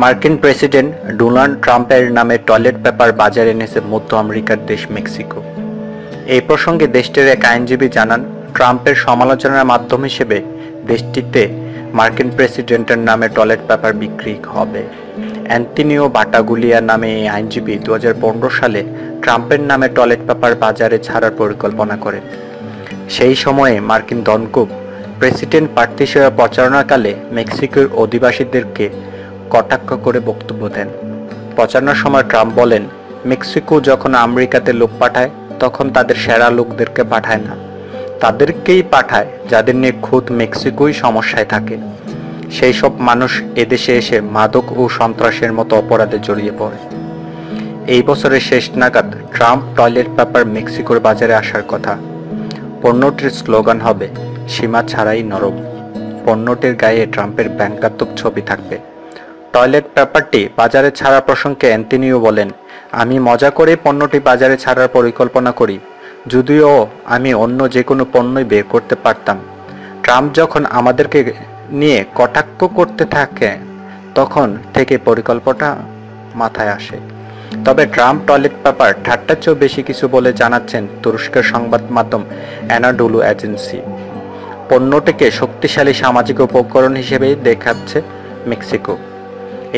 মার্কিন president Donald ট্রাম্পের নামে টয়লেট পেপার বাজারে এনেছে মধ্য আমেরিকার দেশ মেক্সিকো। এই প্রসঙ্গে দেশটির এক আইনজীবী জানান, ট্রাম্পের সমালোচনার মাধ্যম হিসেবে দেশটিতে মার্কিন প্রেসিডেন্টের নামে টয়লেট পেপার বিক্রি হবে। অ্যান্টনিও বাটাগুলিয়া নামে এই আইনজীবী 2015 সালে ট্রাম্পের নামে টয়লেট পেপার বাজারে ছাড়ার পরিকল্পনা করেন। সেই সময়ে মার্কিন দনকুব প্রেসিডেন্ট প্রার্থী হিসেবে প্রচারণাকালে মেক্সিকোর অধিবাসীদেরকে কটাক্ষ করে বক্তব্য দেন। প্রচারণার সময় ট্রাম্প বলেন, মেক্সিকো যখন আমেরিকাতে লোক পাঠায় তখন তাদের সেরা লোকদেরকে পাঠায় না, তাদেরকেই পাঠায় যাদের নিয়ে খুদ মেক্সিকোই সমস্যায় থাকে। সেই সব মানুষ এদেশে এসে মাদক ও সন্ত্রাসের মতো অপরাধে জড়িয়ে পড়ে। এই বছরের শেষ নাগাদ ট্রাম্প টয়লেট পেপার মেক্সিকোর বাজারে আসার কথা। পণ্যটির স্লোগান হবে, সীমা ছাড়াই নরম। পণ্যটির গায়ে ট্রাম্পের ব্যঙ্গাত্মক ছবি থাকবে। টয়লেট পেপারটি বাজারে ছাড়া প্রসঙ্গে অ্যান্টনিও বলেন, আমি মজা করে পণ্যটি বাজারে ছাড়ার পরিকল্পনা করি, যদিও আমি অন্য যে কোনো পণ্যই বের করতে পারতাম। ট্রাম্প যখন আমাদেরকে নিয়ে কটাক্ষ করতে থাকে তখন থেকে পরিকল্পনা মাথায় আসে। তবে ট্রাম্প টয়লেট পেপার ঠাট্টার চেয়েও বেশি কিছু বলে জানাচ্ছেন তুরস্কের সংবাদ মাধ্যম অ্যানাডোলু এজেন্সি। পণ্যটিকে শক্তিশালী সামাজিক উপকরণ হিসেবে দেখাচ্ছে মেক্সিকো।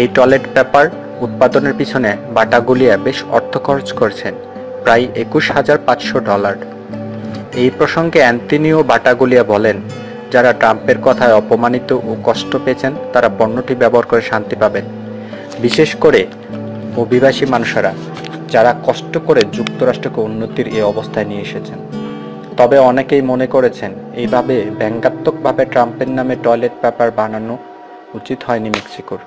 এই টয়লেট পেপার উৎপাদনের পিছনে বাটাগুলিয়া বেশ অর্থ খরচ করছেন, প্রায় $21,500। এই প্রসঙ্গে অ্যান্টনিও বাটাগুলিয়া বলেন, যারা ট্রাম্পের কথায় অপমানিত ও কষ্ট পেয়েছেন তারা পণ্যটি ব্যবহার করে শান্তি পাবেন, বিশেষ করে অভিবাসী মানুষেরা যারা কষ্ট করে যুক্তরাষ্ট্রকে উন্নতির এই অবস্থায় নিয়ে এসেছেন। তবে অনেকেই মনে করেছেন এইভাবে ব্যঙ্গাত্মকভাবে ট্রাম্পের নামে টয়লেট পেপার বানানো উচিত হয়নি মেক্সিকোর।